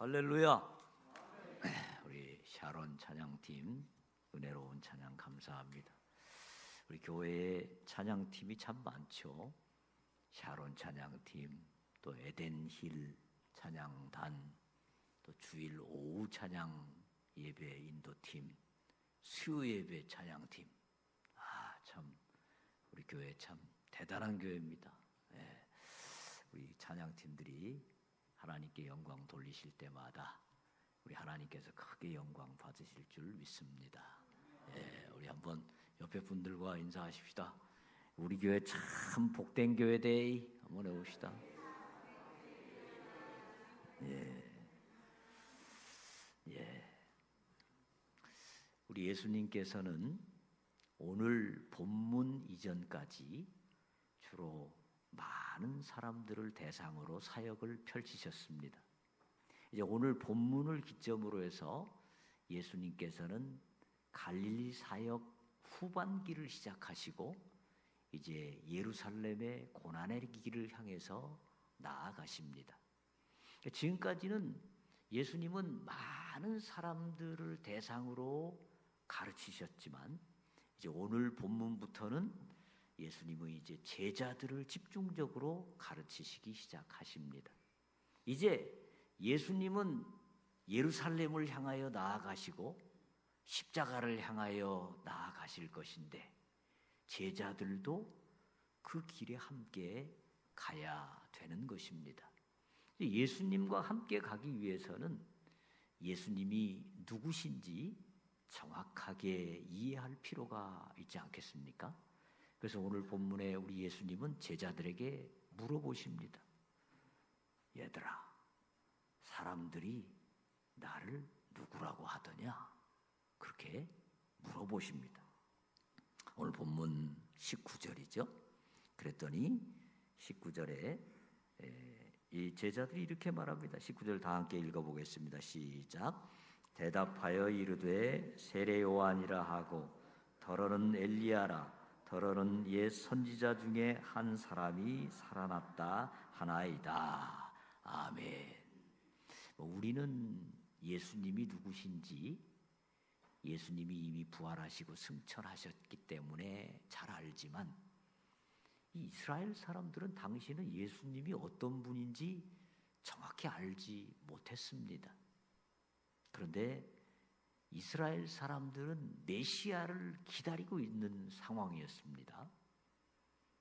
할렐루야. 우리 샤론 찬양팀 은혜로운 찬양 감사합니다. 우리 교회에 찬양팀이 참 많죠. 샤론 찬양팀, 또 에덴힐 찬양단, 또 주일 오후 찬양 예배 인도팀, 수요 예배 찬양팀. 참 우리 교회 참 대단한 교회입니다. 우리 찬양팀들이 하나님께 영광 돌리실 때마다 우리 하나님께서 크게 영광 받으실 줄 믿습니다. 우리 한번 옆에 분들과 인사하십시다. 우리 교회 참 복된 교회 데이 한번 해봅시다. 우리 예수님께서는 오늘 본문 이전까지 주로 많은 사람들을 대상으로 사역을 펼치셨습니다. 이제 오늘 본문을 기점으로 해서 예수님께서는 갈릴리 사역 후반기를 시작하시고 이제 예루살렘의 고난의 길을 향해서 나아가십니다. 지금까지는 예수님은 많은 사람들을 대상으로 가르치셨지만 이제 오늘 본문부터는 예수님은 이제 제자들을 집중적으로 가르치시기 시작하십니다. 이제 예수님은 예루살렘을 향하여 나아가시고 십자가를 향하여 나아가실 것인데 제자들도 그 길에 함께 가야 되는 것입니다. 예수님과 함께 가기 위해서는 예수님이 누구신지 정확하게 이해할 필요가 있지 않겠습니까? 그래서 오늘 본문에 우리 예수님은 제자들에게 물어보십니다. 얘들아, 사람들이 나를 누구라고 하더냐? 그렇게 물어보십니다. 오늘 본문 19절이죠. 그랬더니 19절에 이 제자들이 이렇게 말합니다. 19절 다 함께 읽어보겠습니다. 시작. 대답하여 이르되 세례 요한이라 하고 더러는 엘리야라 더러는 옛 선지자 중에 한 사람이 살아났다 하나이다. 아멘. 우리는 예수님이 누구신지 예수님이 이미 부활하시고 승천하셨기 때문에 잘 알지만 이 이스라엘 사람들은 당시는 예수님이 어떤 분인지 정확히 알지 못했습니다. 그런데 이스라엘 사람들은 메시아를 기다리고 있는 상황이었습니다.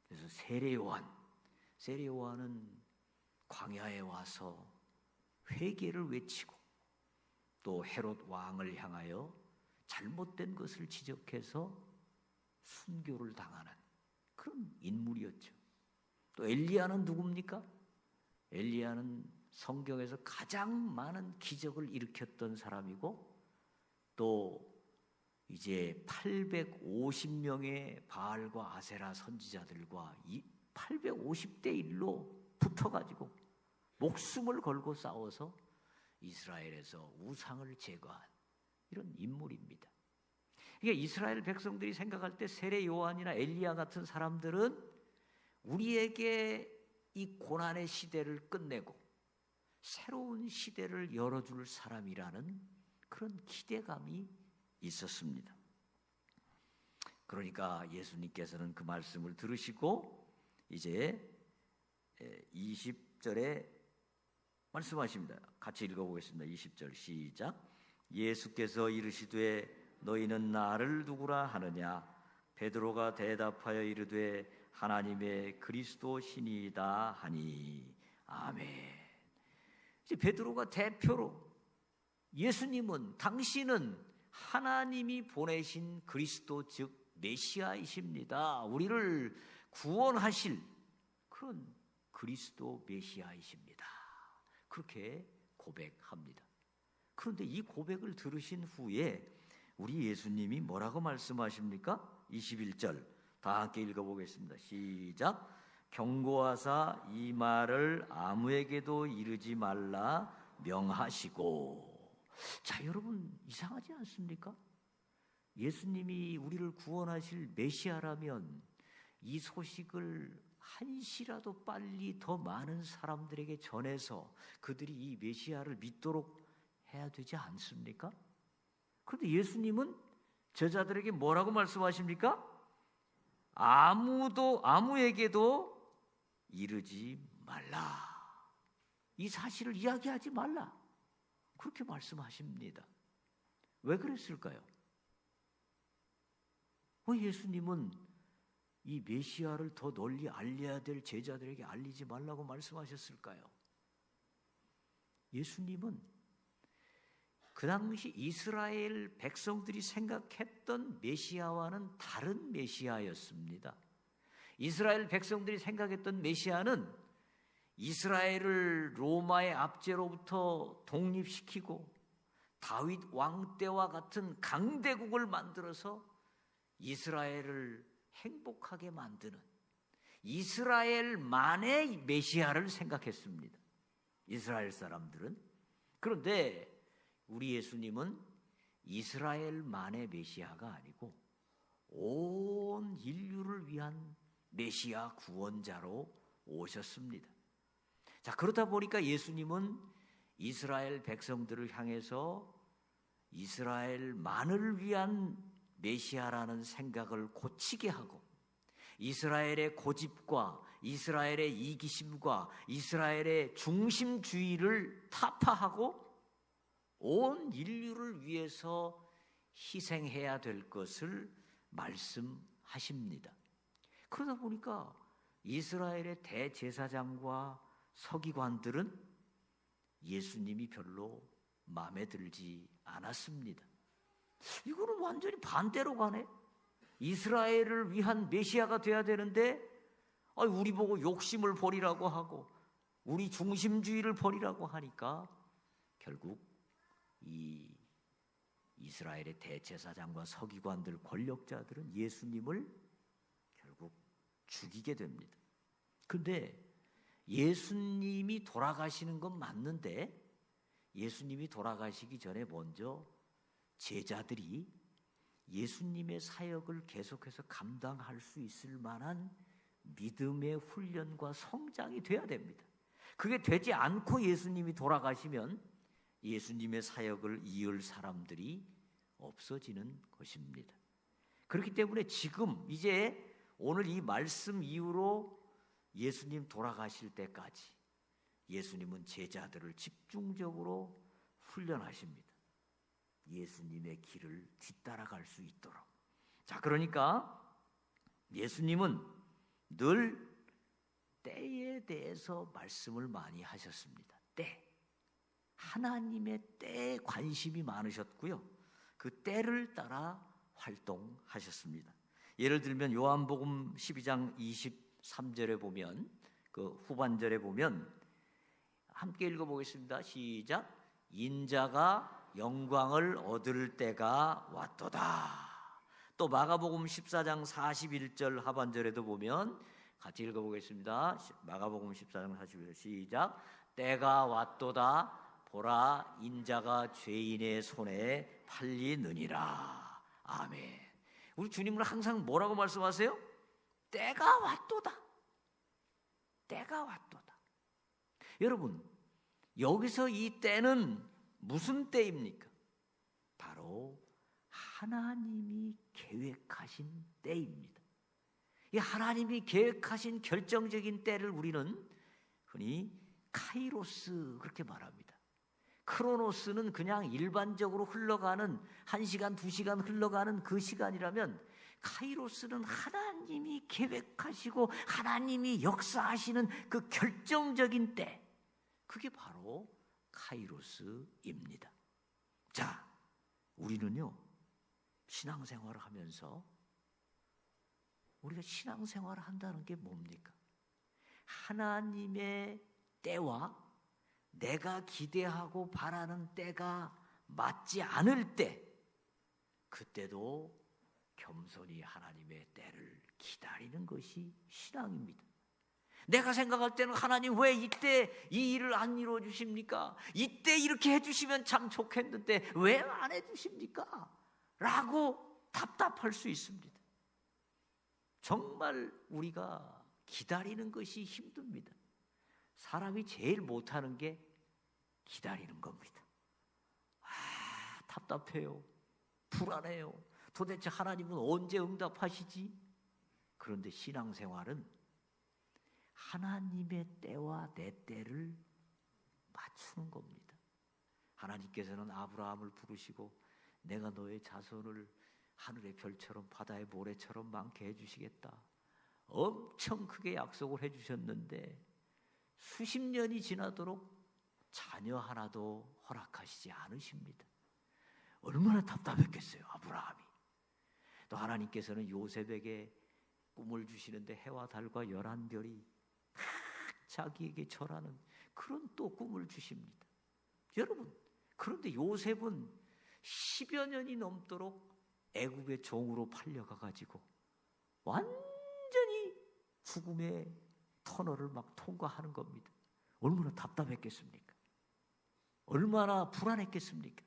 그래서 세례 요한은 광야에 와서 회개를 외치고 또 헤롯 왕을 향하여 잘못된 것을 지적해서 순교를 당하는 그런 인물이었죠. 또 엘리야는 누굽니까? 엘리야는 성경에서 가장 많은 기적을 일으켰던 사람이고 또 이제 850명의 바알과 아세라 선지자들과 850대 1로 붙어가지고 목숨을 걸고 싸워서 이스라엘에서 우상을 제거한 이런 인물입니다. 그러니까 이스라엘 백성들이 생각할 때 세례 요한이나 엘리야 같은 사람들은 우리에게 이 고난의 시대를 끝내고 새로운 시대를 열어줄 사람이라는 그런 기대감이 있었습니다. 그러니까 예수님께서는 그 말씀을 들으시고 이제 20절에 말씀하십니다. 같이 읽어보겠습니다. 20절 시작. 예수께서 이르시되 너희는 나를 누구라 하느냐? 베드로가 대답하여 이르되 하나님의 그리스도시니이다 하니. 아멘. 이제 베드로가 대표로 예수님은 당신은 하나님이 보내신 그리스도 즉 메시아이십니다. 우리를 구원하실 그런 그리스도 메시아이십니다. 그렇게 고백합니다. 그런데 이 고백을 들으신 후에 우리 예수님이 뭐라고 말씀하십니까? 21절 다 함께 읽어보겠습니다. 시작. 경고하사 이 말을 아무에게도 이르지 말라 명하시고. 자, 여러분 이상하지 않습니까? 예수님이 우리를 구원하실 메시아라면 이 소식을 한시라도 빨리 더 많은 사람들에게 전해서 그들이 이 메시아를 믿도록 해야 되지 않습니까? 그런데 예수님은 제자들에게 뭐라고 말씀하십니까? 아무에게도 이르지 말라. 이 사실을 이야기하지 말라. 그렇게 말씀하십니다. 왜 그랬을까요? 왜 예수님은 이 메시아를 더 널리 알려야 될 제자들에게 알리지 말라고 말씀하셨을까요? 예수님은 그 당시 이스라엘 백성들이 생각했던 메시아와는 다른 메시아였습니다. 이스라엘 백성들이 생각했던 메시아는 이스라엘을 로마의 압제로부터 독립시키고 다윗 왕 때와 같은 강대국을 만들어서 이스라엘을 행복하게 만드는 이스라엘만의 메시아를 생각했습니다. 이스라엘 사람들은. 그런데 우리 예수님은 이스라엘만의 메시아가 아니고 온 인류를 위한 메시아 구원자로 오셨습니다. 자, 그러다 보니까 예수님은 이스라엘 백성들을 향해서 이스라엘만을 위한 메시아라는 생각을 고치게 하고 이스라엘의 고집과 이스라엘의 이기심과 이스라엘의 중심주의를 타파하고 온 인류를 위해서 희생해야 될 것을 말씀하십니다. 그러다 보니까 이스라엘의 대제사장과 서기관들은 예수님이 별로 마음에 들지 않았습니다. 이거는 완전히 반대로 가네. 이스라엘을 위한 메시아가 돼야 되는데 우리 보고 욕심을 버리라고 하고 우리 중심주의를 버리라고 하니까 결국 이 이스라엘의 대제사장과 서기관들, 권력자들은 예수님을 결국 죽이게 됩니다. 그런데 예수님이 돌아가시는 건 맞는데 예수님이 돌아가시기 전에 먼저 제자들이 예수님의 사역을 계속해서 감당할 수 있을 만한 믿음의 훈련과 성장이 돼야 됩니다. 그게 되지 않고 예수님이 돌아가시면 예수님의 사역을 이을 사람들이 없어지는 것입니다. 그렇기 때문에 지금 이제 오늘 이 말씀 이후로 예수님 돌아가실 때까지 예수님은 제자들을 집중적으로 훈련하십니다. 예수님의 길을 뒤따라갈 수 있도록. 자, 그러니까 예수님은 늘 때에 대해서 말씀을 많이 하셨습니다. 때. 하나님의 때에 관심이 많으셨고요. 그 때를 따라 활동하셨습니다. 예를 들면 요한복음 12장 23절에 보면 그 후반절에 보면 함께 읽어보겠습니다. 시작. 인자가 영광을 얻을 때가 왔도다. 또 마가복음 14장 41절 하반절에도 보면 같이 읽어보겠습니다. 마가복음 14장 41절 시작. 때가 왔도다. 보라, 인자가 죄인의 손에 팔리느니라. 아멘. 우리 주님은 항상 뭐라고 말씀하세요? 때가 왔도다. 때가 왔도다. 여러분, 여기서 이 때는 무슨 때입니까? 바로 하나님이 계획하신 때입니다. 이 하나님이 계획하신 결정적인 때를 우리는 흔히 카이로스 그렇게 말합니다. 크로노스는 그냥 일반적으로 흘러가는 1시간, 2시간 흘러가는 그 시간이라면 카이로스는 하나님이 계획하시고 하나님이 역사하시는 그 결정적인 때, 그게 바로 카이로스입니다. 자, 우리는요 신앙생활을 하면서 우리가 신앙생활을 한다는 게 뭡니까? 하나님의 때와 내가 기대하고 바라는 때가 맞지 않을 때, 그때도 겸손히 하나님의 때를 기다리는 것이 신앙입니다. 내가 생각할 때는 하나님 왜 이때 이 일을 안 이루어 주십니까? 이때 이렇게 해주시면 참 좋겠는데 왜 안 해주십니까? 라고 답답할 수 있습니다. 정말 우리가 기다리는 것이 힘듭니다. 사람이 제일 못하는 게 기다리는 겁니다. 답답해요. 불안해요. 도대체 하나님은 언제 응답하시지? 그런데 신앙생활은 하나님의 때와 내 때를 맞추는 겁니다. 하나님께서는 아브라함을 부르시고 내가 너의 자손을 하늘의 별처럼 바다의 모래처럼 많게 해주시겠다. 엄청 크게 약속을 해주셨는데 수십 년이 지나도록 자녀 하나도 허락하시지 않으십니다. 얼마나 답답했겠어요, 아브라함이. 또 하나님께서는 요셉에게 꿈을 주시는데 해와 달과 11별이 자기에게 절하는 그런 또 꿈을 주십니다. 여러분, 그런데 요셉은 10여 년이 넘도록 애굽의 종으로 팔려가가지고 완전히 죽음의 터널을 막 통과하는 겁니다. 얼마나 답답했겠습니까? 얼마나 불안했겠습니까?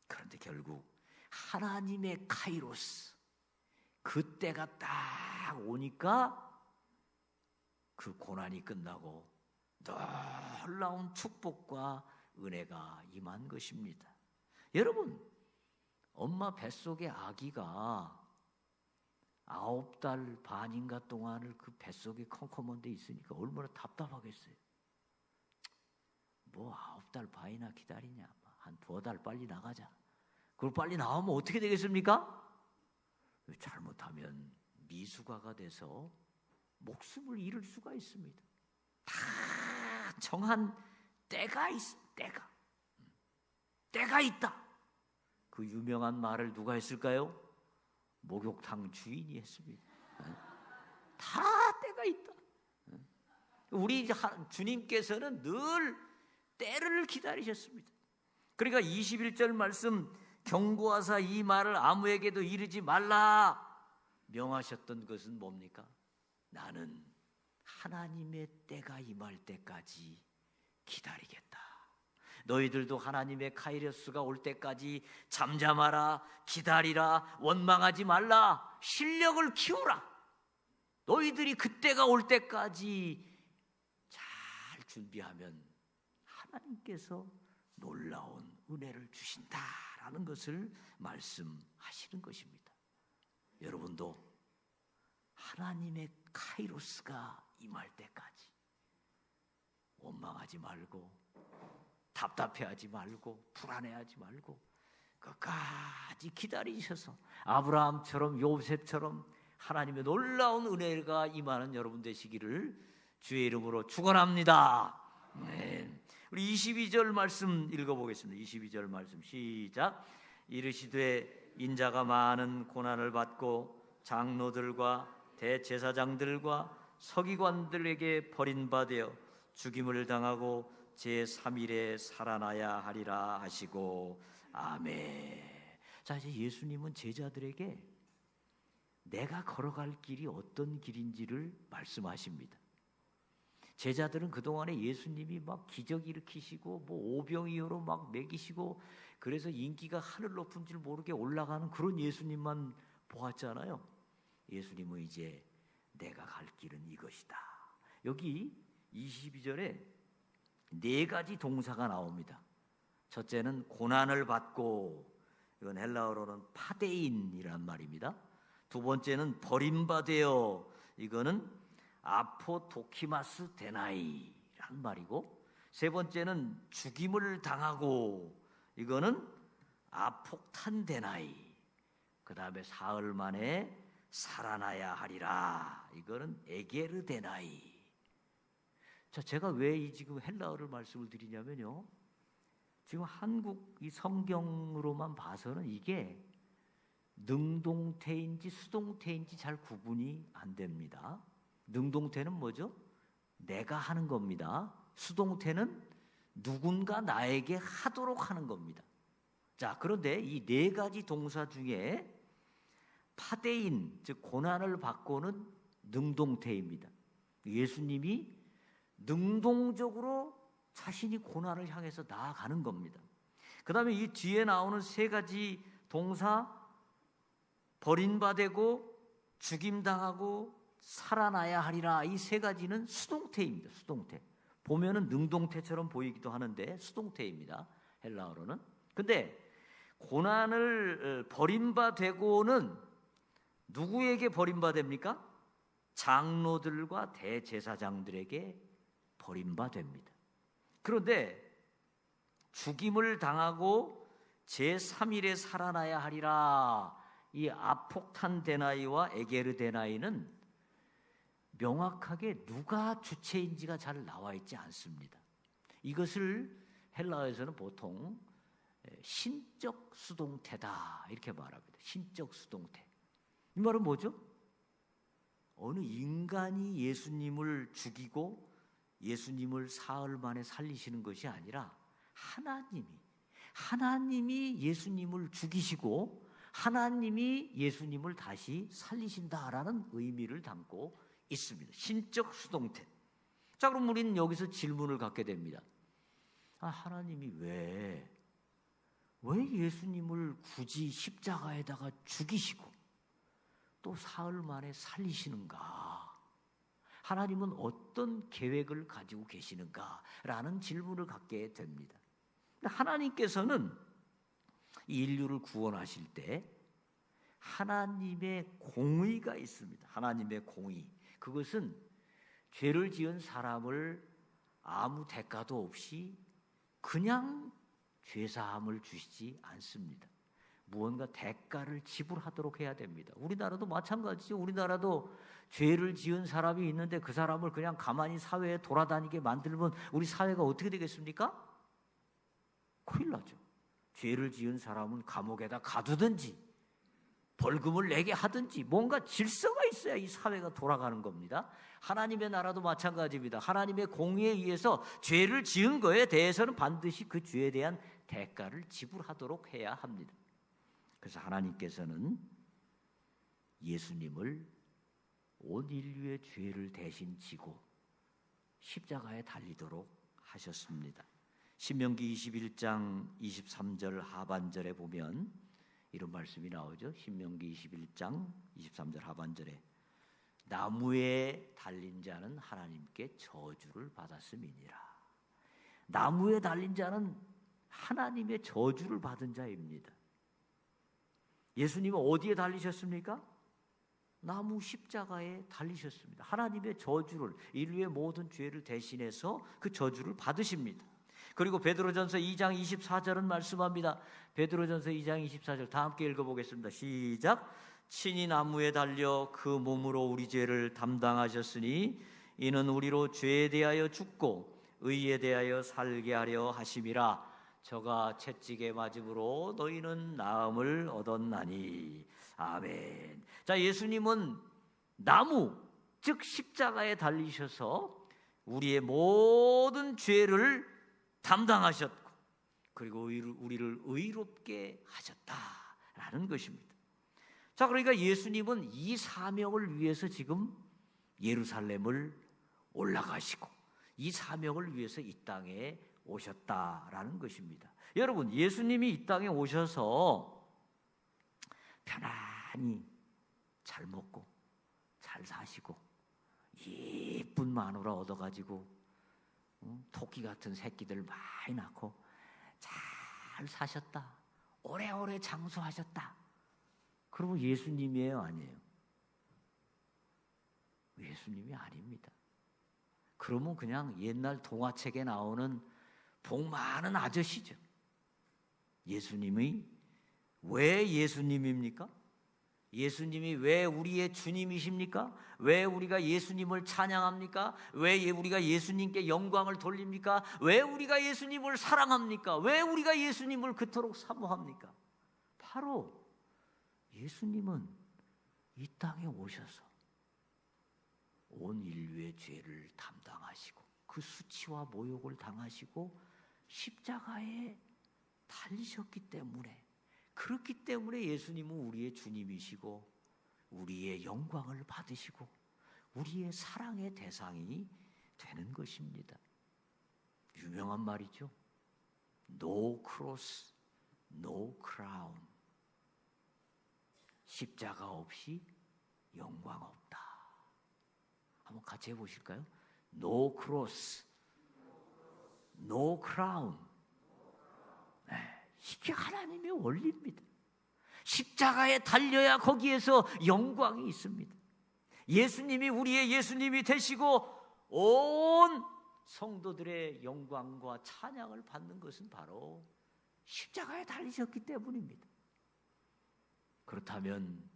그런데 결국 하나님의 카이로스, 그때가 딱 오니까 그 고난이 끝나고 놀라운 축복과 은혜가 임한 것입니다. 여러분, 엄마 뱃속의 아기가 9달 반인가 동안을 그 뱃속에 컴컴한 데 있으니까 얼마나 답답하겠어요. 뭐 9달 반이나 기다리냐, 한 2달 빨리 나가자. 그걸 빨리 나오면 어떻게 되겠습니까? 잘못하면 미숙아가 돼서 목숨을 잃을 수가 있습니다. 다 정한 때가 있다. 그 유명한 말을 누가 했을까요? 목욕탕 주인이 했습니다. 다 때가 있다. 우리 주님께서는 늘 때를 기다리셨습니다. 그러니까 21절 말씀, 경고하사 이 말을 아무에게도 이르지 말라 명하셨던 것은 뭡니까? 나는 하나님의 때가 임할 때까지 기다리겠다. 너희들도 하나님의 카이로스가 올 때까지 잠잠하라, 기다리라, 원망하지 말라, 실력을 키우라. 너희들이 그때가 올 때까지 잘 준비하면 하나님께서 놀라운 은혜를 주신다라는 것을 말씀하시는 것입니다. 여러분도 하나님의 카이로스가 임할 때까지 원망하지 말고 답답해하지 말고 불안해하지 말고 끝까지 기다리셔서 아브라함처럼 요셉처럼 하나님의 놀라운 은혜가 임하는 여러분 되시기를 주의 이름으로 축원합니다. 네. 우리 22절 말씀 읽어보겠습니다. 22절 말씀 시작. 이르시되 인자가 많은 고난을 받고 장로들과 대제사장들과 서기관들에게 버림받아 죽임을 당하고 제3일에 살아나야 하리라 하시고 아멘. 자, 이제 예수님은 제자들에게 내가 걸어갈 길이 어떤 길인지를 말씀하십니다. 제자들은 그동안에 예수님이 막 기적 일으키시고 뭐 오병이어로 막 먹이시고 그래서 인기가 하늘 높은 줄 모르게 올라가는 그런 예수님만 보았잖아요. 예수님은 이제 내가 갈 길은 이것이다. 여기 22절에 4가지 동사가 나옵니다. 첫째는 고난을 받고, 이건 헬라어로는 파데인이란 말입니다. 두 번째는 버림받아요. 이거는 아포도키마스 데나이란 말이고, 세 번째는 죽임을 당하고, 이거는 아폭탄 데나이. 그 다음에 사흘 만에 살아나야 하리라. 이거는 에게르 데나이. 자, 제가 왜 지금 헬라어를 말씀을 드리냐면요, 지금 한국 이 성경으로만 봐서는 이게 능동태인지 수동태인지 잘 구분이 안 됩니다. 능동태는 뭐죠? 내가 하는 겁니다. 수동태는 누군가 나에게 하도록 하는 겁니다. 자, 그런데 이 4가지 동사 중에 파데인, 즉 고난을 받고는 능동태입니다. 예수님이 능동적으로 자신이 고난을 향해서 나아가는 겁니다. 그 다음에 이 뒤에 나오는 3가지 동사, 버림받고 죽임당하고 살아나야 하리라. 이 세 가지는 수동태입니다. 수동태. 보면은 능동태처럼 보이기도 하는데 수동태입니다. 헬라어로는. 근데 고난을 버림받되고는 누구에게 버림받습니까? 장로들과 대제사장들에게 버림받습니다. 그런데 죽임을 당하고 제3일에 살아나야 하리라. 이 아폭탄 데나이와 에게르 데나이는 명확하게 누가 주체인지가 잘 나와 있지 않습니다. 이것을 헬라어에서는 보통 신적 수동태다 이렇게 말합니다. 신적 수동태. 이 말은 뭐죠? 어느 인간이 예수님을 죽이고 예수님을 사흘 만에 살리시는 것이 아니라 하나님이 예수님을 죽이시고 하나님이 예수님을 다시 살리신다라는 의미를 담고 있습니다. 신적 수동태. 자, 그럼 우리는 여기서 질문을 갖게 됩니다. 하나님이 왜 예수님을 굳이 십자가에다가 죽이시고 또 사흘 만에 살리시는가? 하나님은 어떤 계획을 가지고 계시는가라는 질문을 갖게 됩니다. 하나님께서는 인류를 구원하실 때 하나님의 공의가 있습니다. 하나님의 공의. 그것은 죄를 지은 사람을 아무 대가도 없이 그냥 죄사함을 주시지 않습니다. 무언가 대가를 지불하도록 해야 됩니다. 우리나라도 마찬가지죠. 우리나라도 죄를 지은 사람이 있는데 그 사람을 그냥 가만히 사회에 돌아다니게 만들면 우리 사회가 어떻게 되겠습니까? 큰일 나죠. 죄를 지은 사람은 감옥에다 가두든지 벌금을 내게 하든지 뭔가 질서가 있어야 이 사회가 돌아가는 겁니다. 하나님의 나라도 마찬가지입니다. 하나님의 공의에 의해서 죄를 지은 거에 대해서는 반드시 그 죄에 대한 대가를 지불하도록 해야 합니다. 그래서 하나님께서는 예수님을 온 인류의 죄를 대신 지고 십자가에 달리도록 하셨습니다. 신명기 21장 23절 하반절에 보면 이런 말씀이 나오죠. 신명기 21장 23절 하반절에 나무에 달린 자는 하나님께 저주를 받았음이니라. 나무에 달린 자는 하나님의 저주를 받은 자입니다. 예수님은 어디에 달리셨습니까? 나무 십자가에 달리셨습니다. 하나님의 저주를, 인류의 모든 죄를 대신해서 그 저주를 받으십니다. 그리고 베드로전서 2장 24절은 말씀합니다. 베드로전서 2장 24절 다 함께 읽어보겠습니다. 시작. 친히 나무에 달려 그 몸으로 우리 죄를 담당하셨으니 이는 우리로 죄에 대하여 죽고 의에 대하여 살게 하려 하심이라. 저가 채찍에 맞음으로 너희는 나음을 얻었나니. 아멘. 자, 예수님은 나무, 즉 십자가에 달리셔서 우리의 모든 죄를 담당하셨고 그리고 우리를 의롭게 하셨다라는 것입니다. 자, 그러니까 예수님은 이 사명을 위해서 지금 예루살렘을 올라가시고 이 사명을 위해서 이 땅에 오셨다라는 것입니다. 여러분, 예수님이 이 땅에 오셔서 편안히 잘 먹고 잘 사시고 예쁜 마누라 얻어가지고 토끼 같은 새끼들 많이 낳고 잘 사셨다. 오래오래 장수하셨다. 그러면 예수님이에요, 아니에요? 예수님이 아닙니다. 그러면 그냥 옛날 동화책에 나오는 복 많은 아저씨죠. 예수님이 왜 예수님입니까? 예수님이 왜 우리의 주님이십니까? 왜 우리가 예수님을 찬양합니까? 왜 우리가 예수님께 영광을 돌립니까? 왜 우리가 예수님을 사랑합니까? 왜 우리가 예수님을 그토록 사모합니까? 바로 예수님은 이 땅에 오셔서 온 인류의 죄를 담당하시고 그 수치와 모욕을 당하시고 십자가에 달리셨기 때문에, 그렇기 때문에 예수님은 우리의 주님이시고 우리의 영광을 받으시고 우리의 사랑의 대상이 되는 것입니다. 유명한 말이죠. No cross, no crown. 십자가 없이 영광 없다. 한번 같이 해보실까요? No cross, no crown. 이게 하나님의 원리입니다. 십자가에 달려야 거기에서 영광이 있습니다. 예수님이 우리의 예수님이 되시고 온 성도들의 영광과 찬양을 받는 것은 바로 십자가에 달리셨기 때문입니다. 그렇다면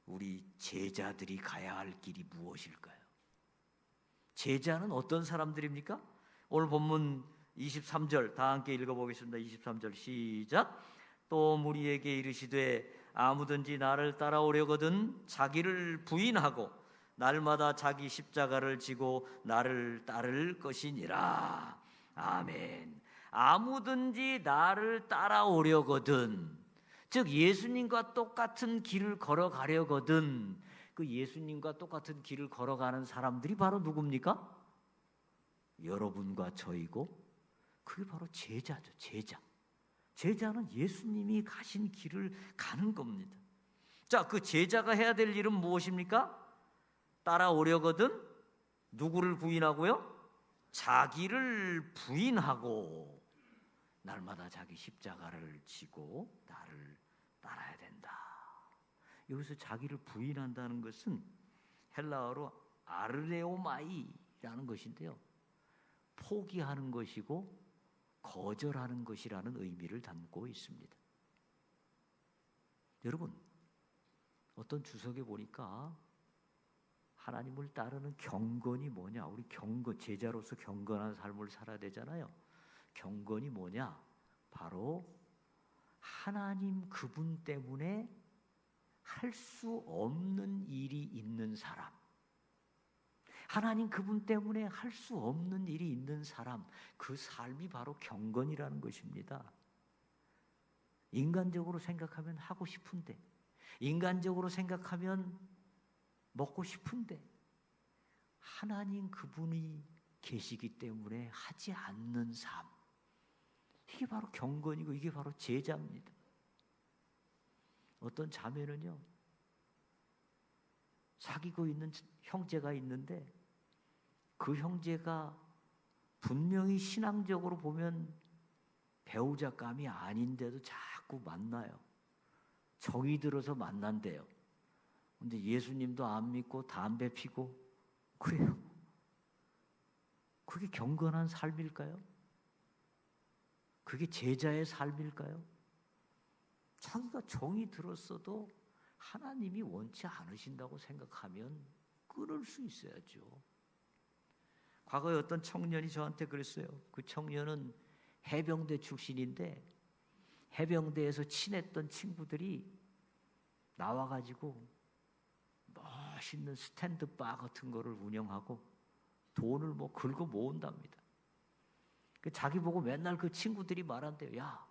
우리 제자들이 가야 할 길이 무엇일까요? 제자는 어떤 사람들입니까? 오늘 본문 23절 다 함께 읽어보겠습니다. 23절 시작. 또 무리에게 이르시되 아무든지 나를 따라오려거든 자기를 부인하고 날마다 자기 십자가를 지고 나를 따를 것이니라. 아멘. 아무든지 나를 따라오려거든, 즉 예수님과 똑같은 길을 걸어가려거든, 그 예수님과 똑같은 길을 걸어가는 사람들이 바로 누굽니까? 여러분과 저이고 그게 바로 제자죠. 제자는 예수님이 가신 길을 가는 겁니다. 자, 그 제자가 해야 될 일은 무엇입니까? 따라오려거든 누구를 부인하고요? 자기를 부인하고 날마다 자기 십자가를 지고 나를 따라야 된다. 여기서 자기를 부인한다는 것은 헬라어로 아르레오마이라는 것인데요, 포기하는 것이고 거절하는 것이라는 의미를 담고 있습니다. 여러분, 어떤 주석에 보니까 하나님을 따르는 경건이 뭐냐? 우리 제자로서 경건한 삶을 살아야 되잖아요. 경건이 뭐냐? 바로 하나님 그분 때문에 할 수 없는 일이 있는 사람, 하나님 그분 때문에 할 수 없는 일이 있는 사람, 그 삶이 바로 경건이라는 것입니다. 인간적으로 생각하면 하고 싶은데, 인간적으로 생각하면 먹고 싶은데, 하나님 그분이 계시기 때문에 하지 않는 삶, 이게 바로 경건이고 이게 바로 제자입니다. 어떤 자매는요, 사귀고 있는 형제가 있는데 그 형제가 분명히 신앙적으로 보면 배우자감이 아닌데도 자꾸 만나요. 정이 들어서 만난대요. 근데 예수님도 안 믿고 담배 피고 그래요. 그게 경건한 삶일까요? 그게 제자의 삶일까요? 자기가 정이 들었어도 하나님이 원치 않으신다고 생각하면 끊을 수 있어야죠. 과거에 어떤 청년이 저한테 그랬어요. 그 청년은 해병대 출신인데 해병대에서 친했던 친구들이 나와가지고 멋있는 스탠드바 같은 거를 운영하고 돈을 긁어 모은답니다. 자기 보고 맨날 그 친구들이 말한대요. 야,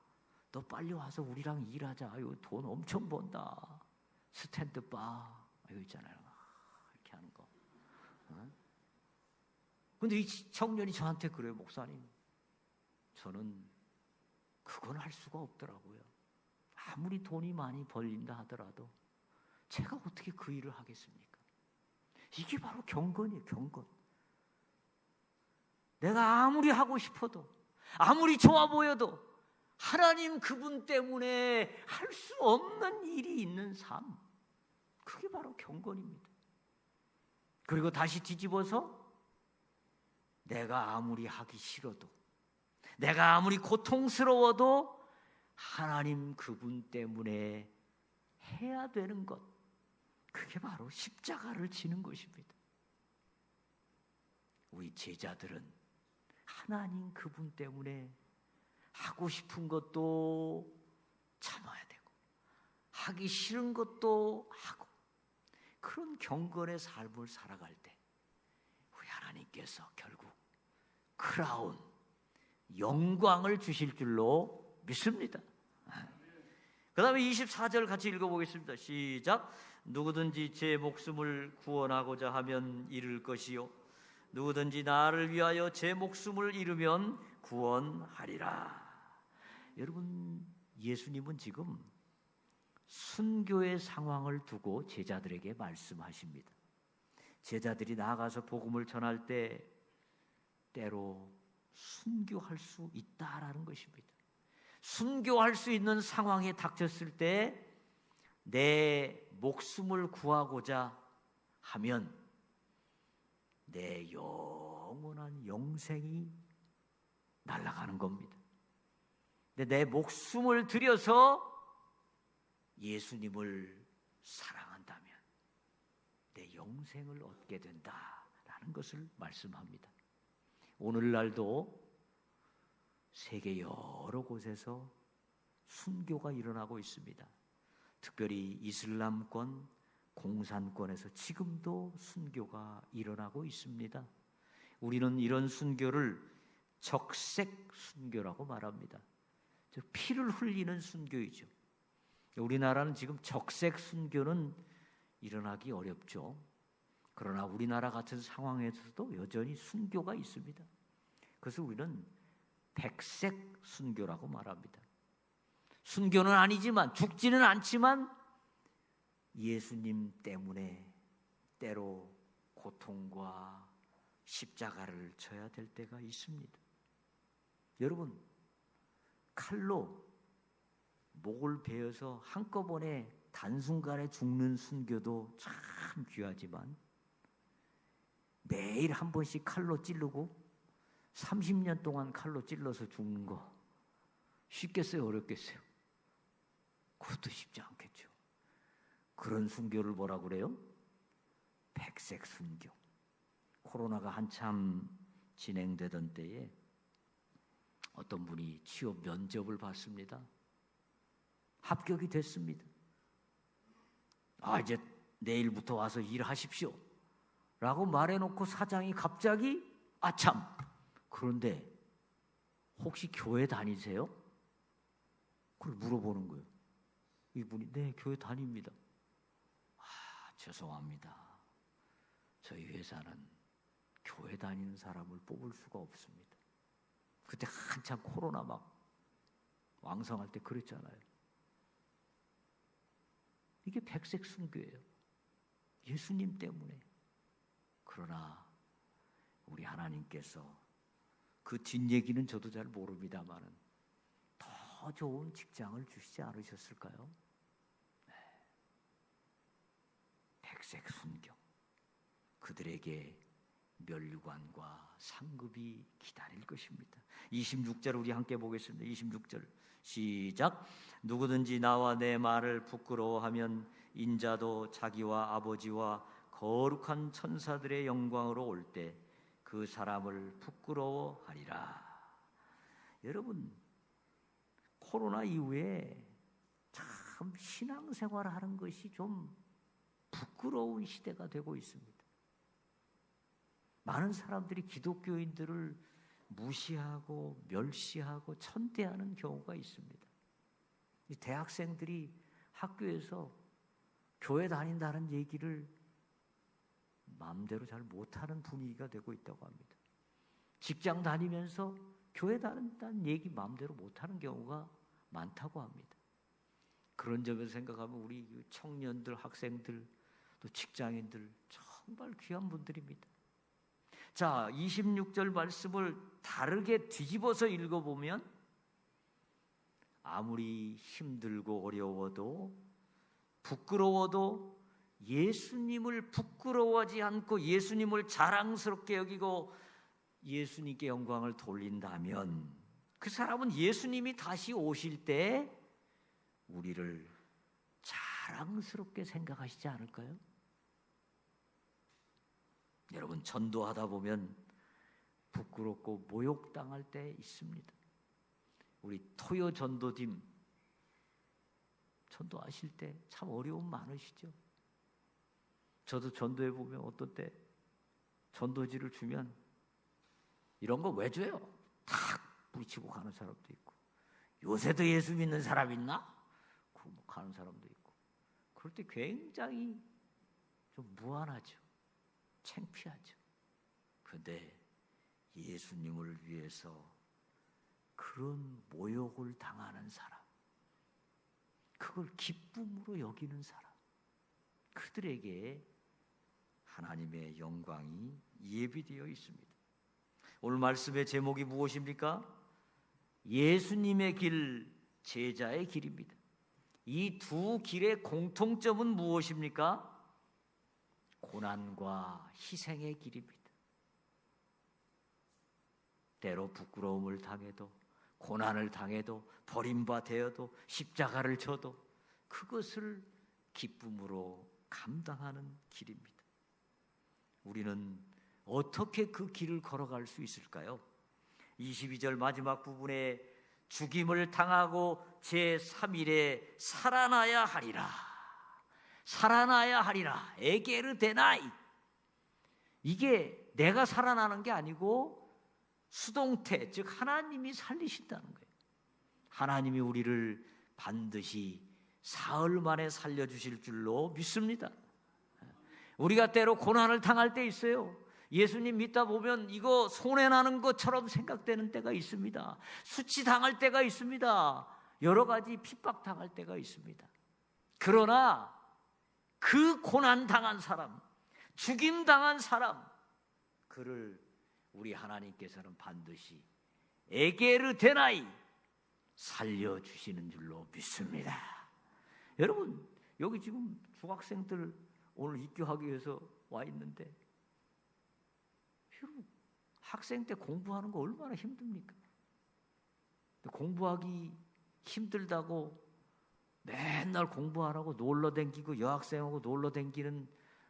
너 빨리 와서 우리랑 일하자. 이거 돈 엄청 번다. 스탠드바 이거 있잖아요. 이렇게 하는 거. 근데 이 청년이 저한테 그래요. 목사님, 저는 그건 할 수가 없더라고요. 아무리 돈이 많이 벌린다 하더라도 제가 어떻게 그 일을 하겠습니까? 이게 바로 경건이에요. 경건. 내가 아무리 하고 싶어도, 아무리 좋아 보여도 하나님 그분 때문에 할 수 없는 일이 있는 삶, 그게 바로 경건입니다. 그리고 다시 뒤집어서 내가 아무리 하기 싫어도, 내가 아무리 고통스러워도 하나님 그분 때문에 해야 되는 것, 그게 바로 십자가를 지는 것입니다. 우리 제자들은 하나님 그분 때문에 하고 싶은 것도 참아야 되고 하기 싫은 것도 하고, 그런 경건의 삶을 살아갈 때 우리 하나님께서 결국 크라운, 영광을 주실 줄로 믿습니다. 그 다음에 24절 같이 읽어보겠습니다. 시작. 누구든지 제 목숨을 구원하고자 하면 잃을 것이요 누구든지 나를 위하여 제 목숨을 잃으면 구원하리라. 여러분, 예수님은 지금 순교의 상황을 두고 제자들에게 말씀하십니다. 제자들이 나아가서 복음을 전할 때 때로 순교할 수 있다라는 것입니다. 순교할 수 있는 상황에 닥쳤을 때 내 목숨을 구하고자 하면 내 영원한 영생이 날아가는 겁니다. 근데 내 목숨을 들여서 예수님을 사랑한다면 내 영생을 얻게 된다라는 것을 말씀합니다. 오늘날도 세계 여러 곳에서 순교가 일어나고 있습니다. 특별히 이슬람권, 공산권에서 지금도 순교가 일어나고 있습니다. 우리는 이런 순교를 적색 순교라고 말합니다. 즉 피를 흘리는 순교이죠. 우리나라는 지금 적색 순교는 일어나기 어렵죠. 그러나 우리나라 같은 상황에서도 여전히 순교가 있습니다. 그래서 우리는 백색 순교라고 말합니다. 순교는 아니지만, 죽지는 않지만 예수님 때문에 때로 고통과 십자가를 져야 될 때가 있습니다. 여러분, 칼로 목을 베어서 한꺼번에 단순간에 죽는 순교도 참 귀하지만 매일 한 번씩 칼로 찌르고 30년 동안 칼로 찔러서 죽는 거 쉽겠어요? 어렵겠어요? 그것도 쉽지 않겠죠. 그런 순교를 뭐라 그래요? 백색 순교. 코로나가 한참 진행되던 때에 어떤 분이 취업 면접을 봤습니다. 합격이 됐습니다. 이제 내일부터 와서 일하십시오 라고 말해놓고 사장이 갑자기 아참, 그런데 혹시 교회 다니세요? 그걸 물어보는 거예요. 이분이 네, 교회 다닙니다. 죄송합니다. 저희 회사는 교회 다니는 사람을 뽑을 수가 없습니다. 그때 한참 코로나 막 왕성할 때 그랬잖아요. 이게 백색 순교예요. 예수님 때문에. 그러나 우리 하나님께서 그 뒷얘기는 저도 잘 모릅니다만은 더 좋은 직장을 주시지 않으셨을까요? 네. 백색 순교. 그들에게 멸류관과 상급이 기다릴 것입니다. 26절 우리 함께 보겠습니다. 26절 시작. 누구든지 나와 내 말을 부끄러워하면 인자도 자기와 아버지와 거룩한 천사들의 영광으로 올 때 그 사람을 부끄러워하리라. 여러분, 코로나 이후에 참 신앙생활을 하는 것이 좀 부끄러운 시대가 되고 있습니다. 많은 사람들이 기독교인들을 무시하고 멸시하고 천대하는 경우가 있습니다. 이 대학생들이 학교에서 교회 다닌다는 얘기를 마음대로 잘 못하는 분위기가 되고 있다고 합니다. 직장 다니면서 교회 다닌다는 얘기 마음대로 못하는 경우가 많다고 합니다. 그런 점에서 생각하면 우리 청년들, 학생들, 또 직장인들 정말 귀한 분들입니다. 자, 26절 말씀을 다르게 뒤집어서 읽어보면 아무리 힘들고 어려워도 부끄러워도 예수님을 부끄러워하지 않고 예수님을 자랑스럽게 여기고 예수님께 영광을 돌린다면 그 사람은 예수님이 다시 오실 때 우리를 자랑스럽게 생각하시지 않을까요? 여러분, 전도하다 보면 부끄럽고 모욕당할 때 있습니다. 우리 토요 전도팀 전도하실 때 참 어려움 많으시죠? 저도 전도해 보면 어떤 때 전도지를 주면 이런 거 왜 줘요? 탁 부딪히고 가는 사람도 있고, 요새도 예수 믿는 사람 있나? 그러고 가는 사람도 있고, 그럴 때 굉장히 좀 무안하죠. 창피하죠. 그런데 예수님을 위해서 그런 모욕을 당하는 사람, 그걸 기쁨으로 여기는 사람, 그들에게 하나님의 영광이 예비되어 있습니다. 오늘 말씀의 제목이 무엇입니까? 예수님의 길, 제자의 길입니다. 이 두 길의 공통점은 무엇입니까? 고난과 희생의 길입니다. 때로 부끄러움을 당해도, 고난을 당해도, 버림받아도, 십자가를 져도 그것을 기쁨으로 감당하는 길입니다. 우리는 어떻게 그 길을 걸어갈 수 있을까요? 22절 마지막 부분에 죽임을 당하고 제3일에 살아나야 하리라. 살아나야 하리라. 에게르 데나이. 이게 내가 살아나는 게 아니고 수동태, 즉 하나님이 살리신다는 거예요. 하나님이 우리를 반드시 사흘 만에 살려주실 줄로 믿습니다. 우리가 때로 고난을 당할 때 있어요. 예수님 믿다 보면 이거 손해나는 것처럼 생각되는 때가 있습니다. 수치당할 때가 있습니다. 여러 가지 핍박당할 때가 있습니다. 그러나 그 고난당한 사람, 죽임당한 사람, 그를 우리 하나님께서는 반드시 에게르 데나이 살려주시는 줄로 믿습니다. 여러분, 여기 지금 중학생들 오늘 입교하기 위해서 와 있는데, 학생 때 공부하는 거 얼마나 힘듭니까? 공부하기 힘들다고 맨날 공부하라고 놀러 댕기고 여학생하고 놀러 댕기는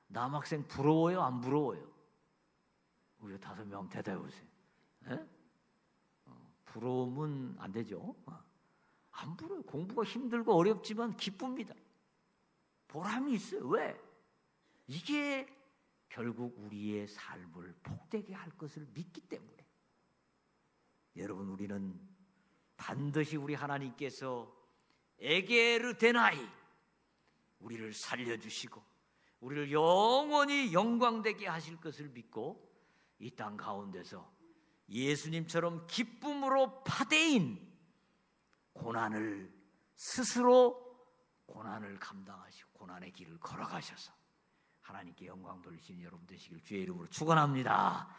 남학생 부러워요? 안 부러워요? 우리 5명 대답해 보세요. 부러우면 안 되죠. 안 부러워요. 공부가 힘들고 어렵지만 기쁩니다. 보람이 있어요. 왜? 이게 결국 우리의 삶을 복되게 할 것을 믿기 때문에. 여러분, 우리는 반드시 우리 하나님께서 에게르 데나이, 우리를 살려주시고 우리를 영원히 영광되게 하실 것을 믿고 이 땅 가운데서 예수님처럼 기쁨으로 파대인 고난을 스스로 고난을 감당하시고 고난의 길을 걸어가셔서 하나님께 영광 돌리시는 여러분 되시길 주의 이름으로 축원합니다.